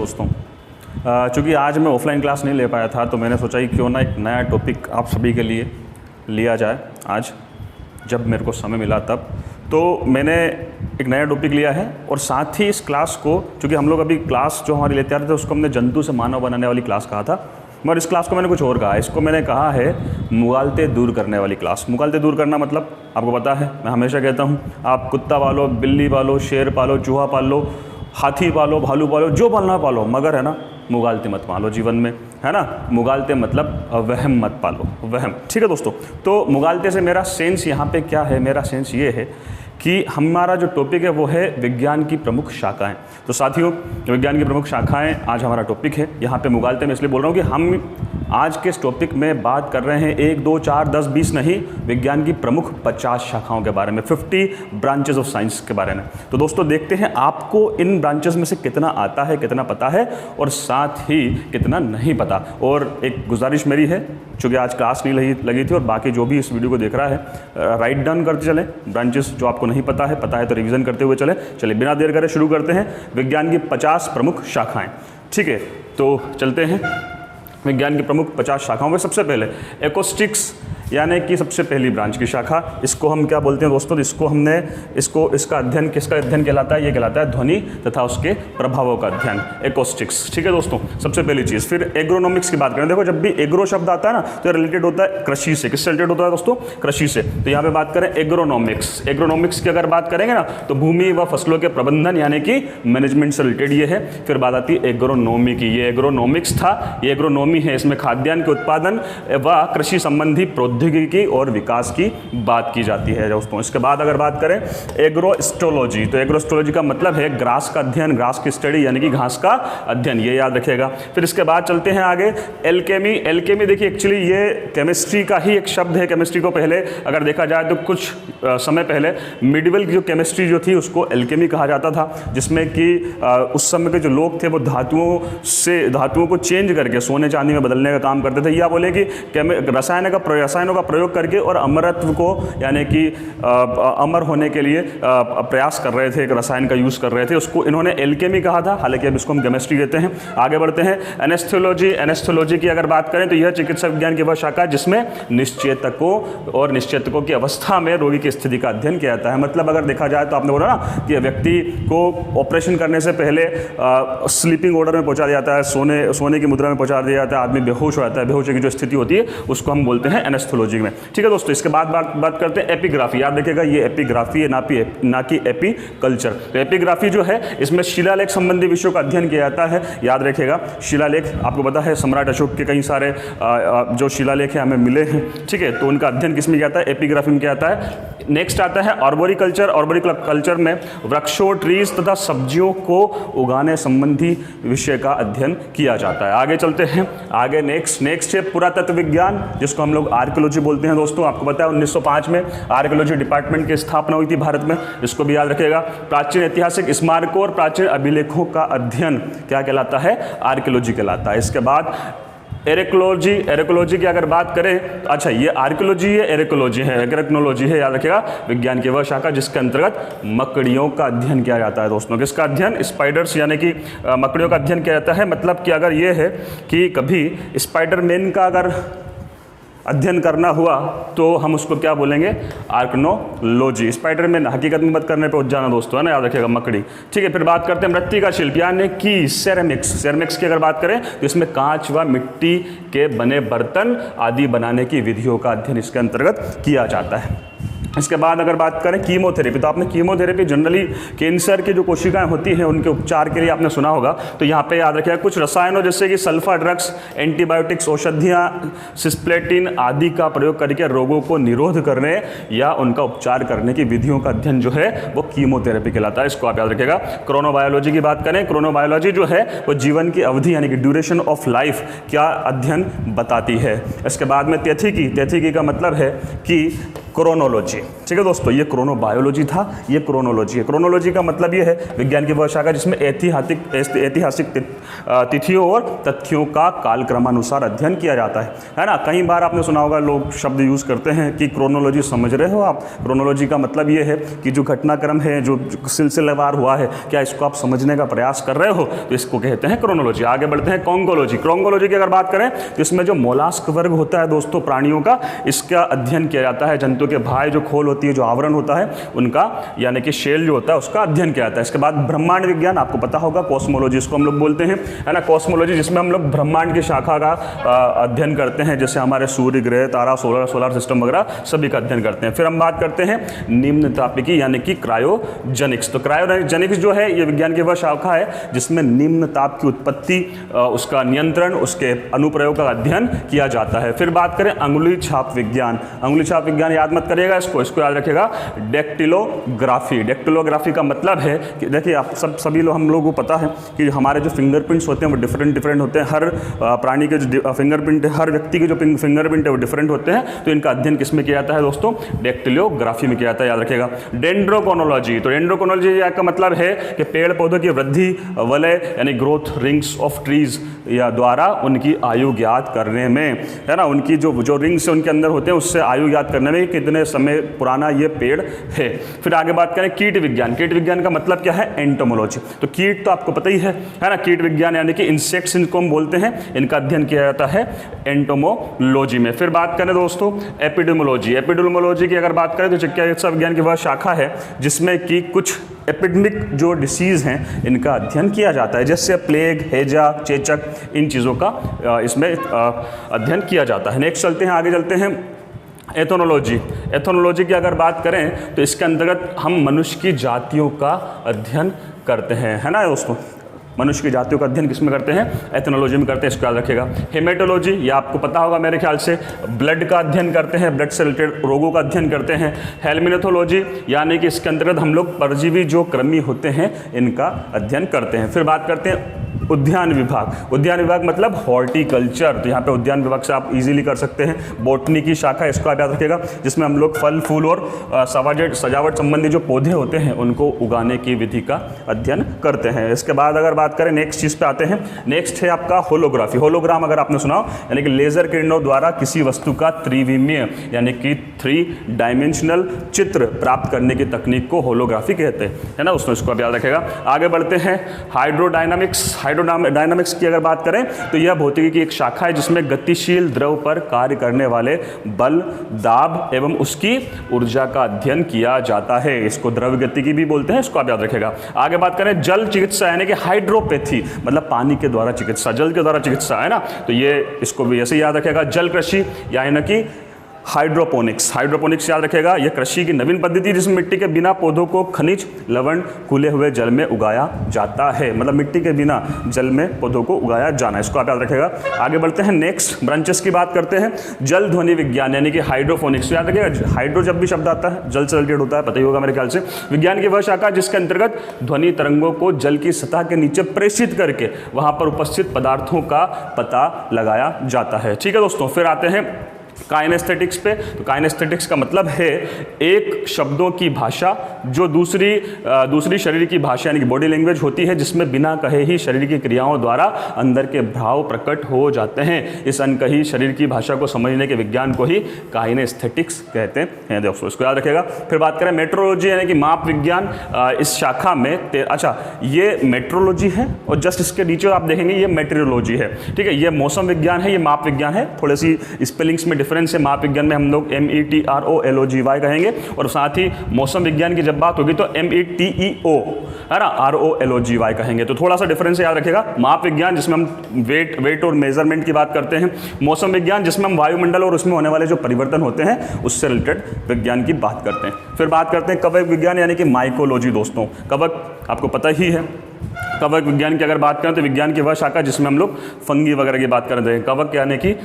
दोस्तों, चूँकि आज मैं ऑफलाइन क्लास नहीं ले पाया था तो मैंने सोचा कि क्यों ना एक नया टॉपिक आप सभी के लिए लिया जाए। आज जब मेरे को समय मिला तब तो मैंने एक नया टॉपिक लिया है और साथ ही इस क्लास को, चूँकि हम लोग अभी क्लास जो हमारी लेते आ रहे थे उसको हमने जंतु से मानव बनाने वाली क्लास कहा था, मगर इस क्लास को मैंने कुछ और कहा। इसको मैंने कहा है मुगालते दूर करने वाली क्लास। मुगालते दूर करना मतलब आपको पता है, मैं हमेशा कहता हूँ आप कुत्ता पालो, बिल्ली पालो, शेर पालो, चूहा पालो, हाथी पालो, भालू पालो, जो पालना पालो, मगर है ना मुगालते मत पालो जीवन में, है ना। मुगालते मतलब वहम मत पालो, वहम। ठीक है दोस्तों, तो मुगालते से मेरा सेंस यहाँ पे क्या है? मेरा सेंस ये है कि हमारा जो टॉपिक है वो है विज्ञान की प्रमुख शाखाएं। तो साथियों, विज्ञान की प्रमुख शाखाएं आज हमारा टॉपिक है। यहाँ पे मुगालते में इसलिए बोल रहा हूँ कि हम आज के इस टॉपिक में बात कर रहे हैं 1, 2, 4, 10, 20 नहीं, विज्ञान की प्रमुख 50 शाखाओं के बारे में, 50 ब्रांचेस ऑफ साइंस के बारे में। तो दोस्तों देखते हैं आपको इन ब्रांचेस में से कितना आता है, कितना पता है और साथ ही कितना नहीं पता। और एक गुजारिश मेरी है, चूँकि आज क्लास नहीं लगी थी और बाकी जो भी इस वीडियो को देख रहा है राइट डाउन करते चलें ब्रांचेस जो आपको नहीं पता है तो रिवीजन करते हुए चले। चलिए बिना देर करे शुरू करते हैं विज्ञान की 50 प्रमुख शाखाएं। ठीक है, तो चलते हैं विज्ञान की प्रमुख 50 शाखाओं में। सबसे पहले एक्रोस्टिक्स यानी कि सबसे पहली ब्रांच की शाखा, इसको हम क्या बोलते हैं दोस्तों? इसका अध्ययन किसका अध्ययन कहलाता है? ये कहलाता है ध्वनि तथा उसके प्रभावों का अध्ययन, एक्रोस्टिक्स। ठीक है दोस्तों, सबसे पहली चीज़। फिर एग्रोनॉमिक्स की बात करें, देखो जब भी एग्रो शब्द आता है ना तो रिलेटेड होता है कृषि से। किससे रिलेटेड होता है दोस्तों? कृषि से। तो यहाँ पे बात करें एग्रोनॉमिक्स। एग्रोनॉमिक्स की अगर बात करेंगे ना तो भूमि व फसलों के प्रबंधन यानी कि मैनेजमेंट से रिलेटेड ये है। फिर बात आती है एग्रोनॉमी की। ये एग्रोनॉमिक्स था, ये एग्रोनॉमी है। इसमें खाद्यान्न के उत्पादन व कृषि संबंधी प्रौद्योगिकी और विकास की बात की जाती है दोस्तों। इसके बाद अगर बात करें एग्रोस्ट्रोलॉजी, तो एग्रोस्ट्रोलॉजी का मतलब है ग्रास का अध्ययन, ग्रास की स्टडी यानी कि घास का अध्ययन, ये याद रखिएगा। फिर इसके बाद चलते हैं आगे एल्केमी। एल्केमी देखिए एक्चुअली ये केमिस्ट्री का ही एक शब्द है। केमिस्ट्री को पहले अगर देखा जाए तो कुछ समय पहले मिडिवल की जो केमिस्ट्री जो थी उसको एल्केमी कहा जाता था, जिसमें कि उस समय के जो लोग थे वो धातुओं को चेंज करके सोने चांदी में बदलने का काम करते थे, या बोले कि रसायनों का प्रयोग करके और अमरत्व को यानी कि अमर होने के लिए प्रयास कर रहे थे, एक रसायन का यूज़ कर रहे थे, उसको इन्होंने एल्केमी कहा था। हालांकि अब इसको हम केमिस्ट्री कहते हैं। आगे बढ़ते हैं एनेस्थेसियोलॉजी। एनेस्थेसियोलॉजी की अगर बात करें तो यह चिकित्सा विज्ञान की वह शाखा है जिसमें निश्चेतकों और निश्चेतकों की अवस्था में रोगी की स्थिति का अध्ययन किया जाता है। मतलब अगर देखा जाए तो आपने बोला ना कि व्यक्ति को ऑपरेशन करने से पहले स्लीपिंग ऑर्डर में पहुंचा दिया जाता है, सोने की मुद्रा में पहुंचा दिया जाता है, आदमी बेहोश हो जाता है, बेहोशी की जो स्थिति होती है उसको हम बोलते हैं एनेस्थेसियोलॉजी में। ठीक है दोस्तों, इसके बाद बात करते हैं एपिग्राफी। याद रखिएगा ये एपिग्राफी है ना कि एपीकल्चर। तो एपिग्राफी जो है इसमें शिलालेख संबंधी विषयों का अध्ययन किया जाता है। याद रखिएगा शिलालेख, आपको पता है सम्राट अशोक के कई सारे जो शिलालेख हैं हमें मिले हैं। ठीक है, तो उनका अध्ययन किसमें किया जाता है? एपिग्राफी में किया जाता है। नेक्स्ट आता है आर्बोरिकल्चर। आर्बोरिकल्चर में वृक्षों, ट्रीज तथा सब्जियों को उगाने संबंधी विषय का अध्ययन किया जाता है। आगे चलते हैं, आगे नेक्स्ट है पुरातत्व विज्ञान, जिसको हम लोग आर्कियोलॉजी बोलते हैं दोस्तों। आपको पता है 1905 में आर्कियोलॉजी डिपार्टमेंट की स्थापना हुई थी भारत में, इसको भी याद रखिएगा। प्राचीन ऐतिहासिक स्मारकों और प्राचीन अभिलेखों का अध्ययन क्या कहलाता है? आर्कियोलॉजी कहलाता है। इसके बाद एरेकोलॉजी की अगर बात करें, अच्छा ये आर्कियोलॉजी है, एरेकोलॉजी है, एग्रेक्नोलॉजी है, याद रखिएगा विज्ञान की वह शाखा जिसके अंतर्गत मकड़ियों का अध्ययन किया जाता है दोस्तों। किसका अध्ययन? स्पाइडर्स यानी कि मकड़ियों का अध्ययन किया जाता है। मतलब कि अगर ये है कि कभी स्पाइडरमैन का अगर अध्ययन करना हुआ तो हम उसको क्या बोलेंगे? आर्कनोलॉजी। स्पाइडरमैन हकीकत में मत करने पे उठ जाना दोस्तों, है ना, याद रखिएगा मकड़ी। ठीक है, फिर बात करते हैं मृत्तिका शिल्प यानी कि सेरेमिक्स की अगर बात करें तो इसमें कांच व मिट्टी के बने बर्तन आदि बनाने की विधियों का अध्ययन इसके अंतर्गत किया जाता है। इसके बाद अगर बात करें कीमोथेरेपी, तो आपने कीमोथेरेपी जनरली कैंसर की जो कोशिकाएं होती हैं उनके उपचार के लिए आपने सुना होगा। तो यहाँ पे याद रखिएगा कुछ रसायनों जैसे कि सल्फा ड्रग्स, एंटीबायोटिक्स, औषधियाँ, सिस्प्लेटिन आदि का प्रयोग करके रोगों को निरोध करने या उनका उपचार करने की विधियों का अध्ययन जो है वो कीमोथेरेपी कहलाता है। इसको आप याद रखिएगा। क्रोनोबायोलॉजी की बात करें, क्रोनोबायोलॉजी जो है वो जीवन की अवधि यानी कि ड्यूरेशन ऑफ लाइफ का अध्ययन बताती है। इसके बाद में तैथिकी का मतलब है कि क्रोनोलॉजी। ठीक है दोस्तों, ये क्रोनोबायोलॉजी था, ये क्रोनोलॉजी है। क्रोनोलॉजी का मतलब ये है विज्ञान की वह शाखा जिसमें ऐतिहासिक तिथियों और तथ्यों का कालक्रमानुसार अध्ययन किया जाता है ना। कई बार आपने सुना होगा लोग शब्द यूज़ करते हैं कि क्रोनोलॉजी समझ रहे हो आप। क्रोनोलॉजी का मतलब ये है कि जो घटनाक्रम है, जो सिलसिलेवार हुआ है, क्या इसको आप समझने का प्रयास कर रहे हो, तो इसको कहते हैं क्रोनोलॉजी। आगे बढ़ते हैं कॉन्गोलॉजी। कॉन्गोलॉजी की अगर बात करें तो इसमें जो मोलास्क वर्ग होता है दोस्तों प्राणियों का, इसका अध्ययन किया जाता है। जंतु के भाई जो खोल होती है, जो आवरण होता है उनका, यानी कि शेल जो होता है उसका अध्ययन किया जाता है। इसके बाद ब्रह्मांड विज्ञान, आपको पता होगा कॉस्मोलॉजी इसको हम लोग बोलते हैं, है ना। कॉस्मोलॉजी जिसमें हम लोग ब्रह्मांड की शाखा का अध्ययन करते हैं, जैसे हमारे सूर्य, ग्रह, तारा, सोलर सिस्टम वगैरह सभी का अध्ययन करते हैं। फिर हम बात करते हैं निम्न तापिकी यानी कि क्रायोजेनिक्स। तो क्रायोजेनिक्स जो है ये विज्ञान की वह शाखा है जिसमें निम्न ताप की उत्पत्ति, उसका नियंत्रण, उसके अनुप्रयोग का अध्ययन किया जाता है। फिर बात करें अंगुली छाप विज्ञान। अंगुली छाप विज्ञान याद मत करिएगा, इसको याद रखिएगा, डेक्टिलोग्राफी। डेक्टिलोग्राफी का मतलब है कि देखिए आप सभी लोग, हम लोगों को पता है कि हमारे जो फिंगरप्रिंट्स होते हैं वो डिफरेंट होते हैं। हर प्राणी के जो फिंगरप्रिंट, हर व्यक्ति के जो फिंगरप्रिंट है वो डिफरेंट होते हैं। तो इनका अध्ययन किसमें किया जाता है दोस्तों? डेक्टिलोग्राफी में किया जाता है, याद रखिएगा। डेंड्रोक्रोनोलॉजी, तो डेंड्रोक्रोनोलॉजी का मतलब है कि पेड़ पौधों की वृद्धि वलय यानी ग्रोथ रिंग्स ऑफ ट्रीज या द्वारा उनकी आयु ज्ञात करने में, है ना, उनकी जो रिंग्स उनके अंदर होते हैं उससे आयु ज्ञात करने में कितने समय पुराना ये पेड़ है। फिर आगे बात करें कीट विज्ञान। कीट विज्ञान का मतलब क्या है? एंटोमोलॉजी। तो कीट तो आपको पता ही है ना। कीट विज्ञान यानी कि इंसेक्ट्स इनको हम बोलते हैं, इनका अध्ययन किया जाता है एंटोमोलॉजी में। फिर बात करें दोस्तों एपिडेमोलॉजी। एपिडेमोलॉजी की अगर बात करें तो चिकित्सा विज्ञान की वह शाखा है जिसमें कि कुछ एपिडेमिक जो डिसीज़ हैं इनका अध्ययन किया जाता है, जैसे प्लेग, हैजा, चेचक, इन चीज़ों का इसमें अध्ययन किया जाता है। नेक्स्ट चलते हैं, आगे चलते हैं एथोनोलॉजी। एथोनोलॉजी की अगर बात करें तो इसके अंतर्गत हम मनुष्य की जातियों का अध्ययन करते हैं, है ना दोस्तों। मनुष्य की जातियों का अध्ययन किसमें करते हैं? एथनोलॉजी में करते हैं, इसको याद रखिएगा। हेमेटोलॉजी, ये आपको पता होगा मेरे ख्याल से, ब्लड का अध्ययन करते हैं, ब्लड से रिलेटेड रोगों का अध्ययन करते हैं। हेलमिनोथोलॉजी यानी कि इसके अंतर्गत हम लोग परजीवी जो कृमि होते हैं इनका अध्ययन करते हैं। फिर बात करते हैं उद्यान विभाग। उद्यान विभाग मतलब हॉर्टिकल्चर, तो यहाँ पे उद्यान विभाग से आप इजीली कर सकते हैं। बोटनी की शाखा, इसको आप याद रखिएगा, जिसमें हम लोग फल फूल और सजावट संबंधी जो पौधे होते हैं उनको उगाने की विधि का अध्ययन करते हैं। इसके बाद अगर बात करें नेक्स्ट चीज़ पे आते हैं, नेक्स्ट है आपका होलोग्राफी। होलोग्राम अगर आपने सुना हो, यानी कि लेजर किरणों द्वारा किसी वस्तु का त्रिविमीय यानी कि 3 डायमेंशनल चित्र प्राप्त करने की तकनीक को होलोग्राफी कहते हैं, है ना। उसमें इसको आप याद रखेगा। आगे बढ़ते हैं हाइड्रोडायनामिक्स। हाइड्रोडायनामिक्स की अगर बात करें तो यह भौतिकी की एक शाखा है जिसमें गतिशील द्रव पर कार्य करने वाले बल, दाब एवं उसकी ऊर्जा का अध्ययन किया जाता है। इसको द्रव गतिकी भी बोलते हैं, इसको आप याद रखेगा। आगे बात करें जल चिकित्सा यानी कि हाइड्रोपैथी, मतलब पानी के द्वारा चिकित्सा, जल के द्वारा चिकित्सा, है ना। तो ये इसको भी ऐसे याद रखेगा। जल कृषि यानी कि हाइड्रोपोनिक्स। हाइड्रोपोनिक्स याद रखेगा, यह कृषि की नवीन पद्धति जिसमें मिट्टी के बिना पौधों को खनिज लवण खुले हुए जल में उगाया जाता है, मतलब मिट्टी के बिना जल में पौधों को उगाया जाना, इसको आप याद रखेगा। आगे बढ़ते हैं नेक्स्ट ब्रांचेस की बात करते हैं। जल ध्वनि विज्ञान यानी कि हाइड्रोफोनिक्स, याद रखिएगा। हाइड्रो जब भी शब्द आता है जल से रिलेटेड होता है, पता ही होगा मेरे ख्याल से। विज्ञान की वह शाखा जिसके अंतर्गत ध्वनि तरंगों को जल की सतह के नीचे प्रेषित करके वहां पर उपस्थित पदार्थों का पता लगाया जाता है। ठीक है दोस्तों, फिर आते हैं काइनेस्थेटिक्स पे। तो काइनेस्थेटिक्स का मतलब है एक शब्दों की भाषा जो दूसरी शरीर की भाषा यानी कि बॉडी लैंग्वेज होती है, जिसमें बिना कहे ही शरीर की क्रियाओं द्वारा अंदर के भाव प्रकट हो जाते हैं। इस अनकही शरीर की भाषा को समझने के विज्ञान को ही काइनेस्थेटिक्स कहते हैं दोस्तों, इसको याद रखेगा। फिर बात करें मेट्रोलॉजी यानी कि माप विज्ञान। इस शाखा में अच्छा ये मेट्रोलॉजी है और जस्ट इसके नीचे आप देखेंगे ये मेट्रोलॉजी है, ठीक है। ये मौसम विज्ञान है, ये माप विज्ञान है। थोड़ी सी स्पेलिंग्स में डिफरेंस है। माप विज्ञान में हम लोग METROLOGY कहेंगे और साथ ही मौसम विज्ञान की जब बात होगी तो METEO, है ना, ROLOGY कहेंगे। तो थोड़ा सा डिफरेंस याद रखेगा। माप विज्ञान जिसमें हम वेट और मेजरमेंट की बात करते हैं। मौसम विज्ञान जिसमें हम वायुमंडल और उसमें होने वाले जो परिवर्तन होते हैं उससे रिलेटेड विज्ञान की बात करते हैं। फिर बात करते हैं कवक विज्ञान यानी कि माइकोलॉजी। दोस्तों कवक आपको पता ही है। कवक विज्ञान की अगर बात करें तो विज्ञान की वह शाखा जिसमें हम लोग फंगी वगैरह की बात करते हैं। कवक यानी कि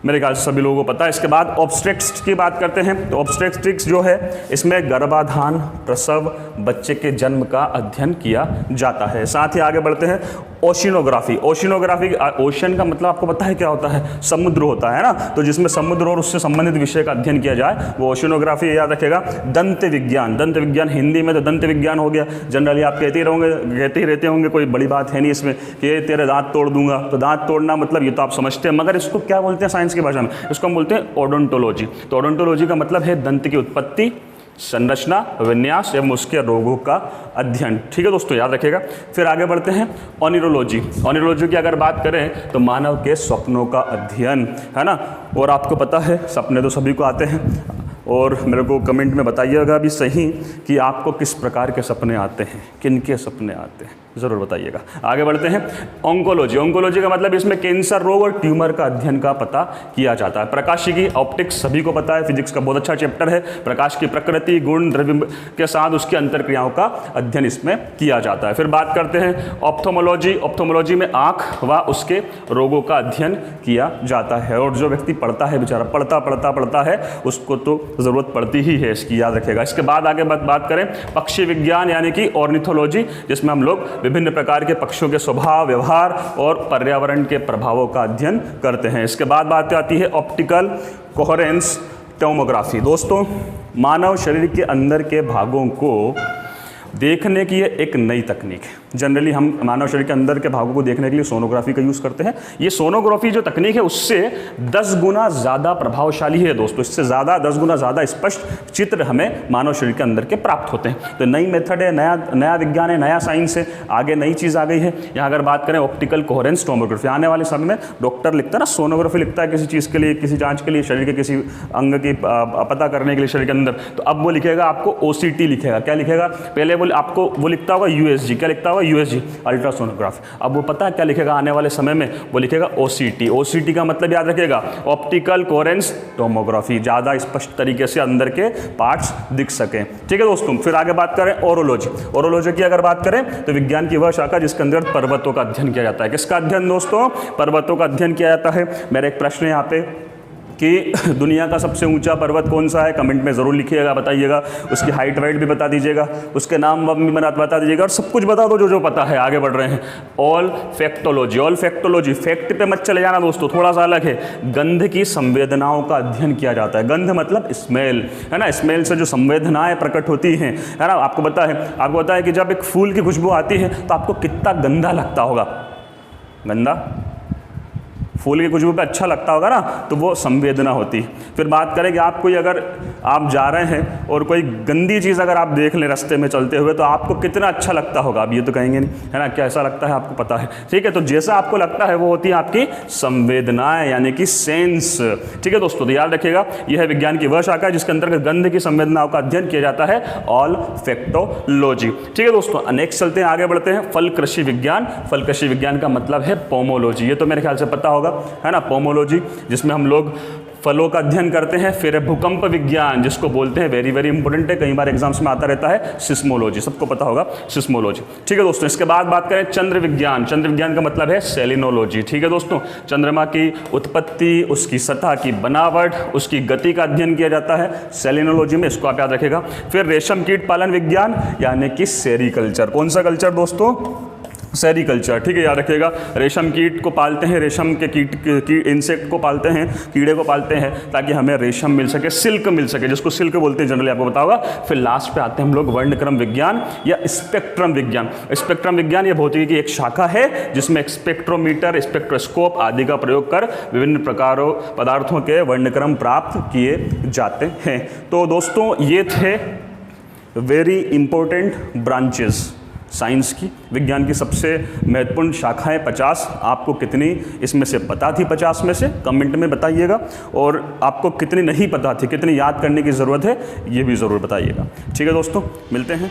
मेरे ख्याल से सभी लोगों को पता है। इसके बाद ऑब्स्टेट्रिक्स की बात करते हैं। तो ऑब्स्टेट्रिक्स जो है इसमें गर्भाधान, प्रसव, बच्चे के जन्म का अध्ययन किया जाता है। साथ ही आगे बढ़ते हैं ओशिनोग्राफी। ओशिनोग्राफी, ओशन का मतलब आपको पता है क्या होता है? समुद्र होता है ना, तो जिसमें समुद्र और उससे संबंधित विषय का अध्ययन किया जाए वो ओशिनोग्राफी। याद रखेगा। दंत विज्ञान, दंत विज्ञान हिंदी में तो दंत विज्ञान हो गया। जनरली आप कहते ही रहते होंगे, कोई बड़ी बात है नहीं इसमें कि तेरे दांत तोड़ दूंगा। तो दांत तोड़ना मतलब ये तो आप समझते हैं, मगर इसको क्या बोलते हैं साइंस की भाषा में? इसको हम बोलते हैं ओडोंटोलॉजी। तो ओडोंटोलॉजी का मतलब है दंत की उत्पत्ति, संरचना, विन्यास एवं उसके रोगों का अध्ययन। ठीक है दोस्तों, याद रखिएगा। फिर आगे बढ़ते हैं ओनिरोलॉजी। ओनिरोलॉजी की अगर बात करें तो मानव के सपनों का अध्ययन, है ना। और आपको पता है सपने तो सभी को आते हैं, और मेरे को कमेंट में बताइएगा भी सही कि आपको किस प्रकार के सपने आते हैं, किन के सपने आते हैं, ज़रूर बताइएगा। आगे बढ़ते हैं ऑन्कोलॉजी। ऑन्कोलॉजी का मतलब इसमें कैंसर रोग और ट्यूमर का अध्ययन का पता किया जाता है। प्रकाशिकी, ऑप्टिक्स सभी को पता है, फिजिक्स का बहुत अच्छा चैप्टर है। प्रकाश की प्रकृति, गुण, द्रव्य के साथ उसकी अंतर्क्रियाओं का अध्ययन इसमें किया जाता है। फिर बात करते हैं ऑप्थोमोलॉजी। ऑप्थोमोलॉजी में आँख व उसके रोगों का अध्ययन किया जाता है। और जो व्यक्ति पढ़ता है बेचारा, पढ़ता है, उसको तो ज़रूरत पड़ती ही है इसकी, याद रखेगा। इसके बाद आगे बात करें पक्षी विज्ञान यानी कि ऑर्निथोलॉजी, जिसमें हम लोग विभिन्न प्रकार के पक्षियों के स्वभाव, व्यवहार और पर्यावरण के प्रभावों का अध्ययन करते हैं। इसके बाद बात आती है ऑप्टिकल कोहेरेंस टोमोग्राफी। दोस्तों, मानव शरीर के अंदर के भागों को देखने की ये एक नई तकनीक है। जनरली हम मानव शरीर के अंदर के भागों को देखने के लिए सोनोग्राफी का यूज़ करते हैं। ये सोनोग्राफी जो तकनीक है उससे 10 गुना ज़्यादा प्रभावशाली है दोस्तों। इससे 10 गुना ज़्यादा स्पष्ट चित्र हमें मानव शरीर के अंदर के प्राप्त होते हैं। तो नई मेथड है, नया विज्ञान है, नया साइंस है, आगे नई चीज़ आ गई है। यहाँ अगर बात करें ऑप्टिकल कोहेरेंस टोमोग्राफी, आने वाले समय में डॉक्टर लिखता है ना, सोनोग्राफी लिखता है किसी चीज़ के लिए, किसी जाँच के लिए, शरीर के किसी अंग की पता करने के लिए शरीर के अंदर, तो अब वो लिखेगा आपको OCT लिखेगा। क्या लिखेगा? पहले आपको वो लिखता होगा USG। क्या लिखता होगा? USG, ultrasonography. अब वो पता है क्या लिखेगा आने वाले समय में? वो लिखेगा OCT। OCT का मतलब याद रखिएगा, ऑप्टिकल कोहेरेंस टोमोग्राफी, ज़्यादा स्पष्ट तरीके से अंदर के पार्ट्स दिख सकें। ठीक है दोस्तों। फिर आगे बात करें ओरोलॉजी। ओरोलॉजी की अगर बात करें तो विज्ञान की वह शाखा जिसके अंदर पर्वतों का अध्ययन किया जाता है। किसका अध्ययन दोस्तों? पर्वतों का अध्ययन किया जाता है। मेरा एक प्रश्न है यहाँ पे कि दुनिया का सबसे ऊंचा पर्वत कौन सा है? कमेंट में ज़रूर लिखिएगा, बताइएगा। उसकी हाइट वाइट भी बता दीजिएगा, उसके नाम भी बता दीजिएगा, और सब कुछ बता दो जो पता है। आगे बढ़ रहे हैं ऑल फैक्टोलॉजी। ऑल फैक्टोलॉजी, फैक्ट पे मत चले जाना दोस्तों, थोड़ा सा अलग है। गंध की संवेदनाओं का अध्ययन किया जाता है। गंध मतलब स्मेल, है ना। स्मेल से जो संवेदनाएं प्रकट होती हैं, है ना। आपको पता है कि जब एक फूल की खुशबू आती है तो आपको कितना गंदा लगता होगा। गंदा फूल की खुशबू पे अच्छा लगता होगा ना, तो वो संवेदना होती है। फिर बात करें कि अगर आप जा रहे हैं और कोई गंदी चीज़ अगर आप देख लें रास्ते में चलते हुए, तो आपको कितना अच्छा लगता होगा? आप ये तो कहेंगे नहीं, है ना। कैसा लगता है आपको पता है, ठीक है। तो जैसा आपको लगता है वो होती है आपकी संवेदनाएं, यानी कि सेंस। ठीक है दोस्तों, तो याद रखिएगा, यह है विज्ञान की वह शाखा जिसके अंतर्गत गंध की संवेदनाओं का अध्ययन किया जाता है, ऑल फैक्टोलॉजी। ठीक है दोस्तों, नेक्स्ट चलते हैं, आगे बढ़ते हैं फल कृषि विज्ञान। फल कृषि विज्ञान का मतलब है पोमोलॉजी। ये तो मेरे ख्याल से पता होगा, है ना, पोमोलॉजी, जिसमें हम लोग फलों का अध्ययन करते हैं। फिर भूकंप विज्ञान, जिसको बोलते हैं, वेरी वेरी इंपॉर्टेंट है, कई बार एग्जाम्स में आता रहता है, सिस्मोलॉजी, सबको पता होगा सिस्मोलॉजी। ठीक है दोस्तों, इसके बाद बात करें चंद्र विज्ञान। चंद्र विज्ञान का मतलब है सेलिनोलॉजी। ठीक है दोस्तों, चंद्रमा की उत्पत्ति, उसकी सतह की बनावट, उसकी गति का अध्ययन किया जाता है सेलिनोलॉजी में, इसको आप याद रखेगा। फिर रेशम कीट पालन विज्ञान यानी कि सेरीकल्चर। कौन सा कल्चर दोस्तों? सेरीकल्चर। ठीक है, याद रखिएगा। रेशम कीट को पालते हैं, रेशम के इंसेक्ट को पालते हैं, कीड़े को पालते हैं, ताकि हमें रेशम मिल सके, सिल्क मिल सके, जिसको सिल्क बोलते हैं जनरली, आपको पता होगा। फिर लास्ट पे आते हैं हम लोग वर्णक्रम विज्ञान या स्पेक्ट्रम विज्ञान। स्पेक्ट्रम विज्ञान ये भौतिकी की एक शाखा है जिसमें स्पेक्ट्रोमीटर, स्पेक्ट्रोस्कोप आदि का प्रयोग कर विभिन्न प्रकारों पदार्थों के वर्णक्रम प्राप्त किए जाते हैं। तो दोस्तों, ये थे वेरी इंपॉर्टेंट ब्रांचेस साइंस की, विज्ञान की सबसे महत्वपूर्ण शाखाएं 50। आपको कितनी इसमें से पता थी? 50 में से कमेंट में बताइएगा। और आपको कितनी नहीं पता थी, कितनी याद करने की ज़रूरत है, ये भी ज़रूर बताइएगा। ठीक है दोस्तों, मिलते हैं।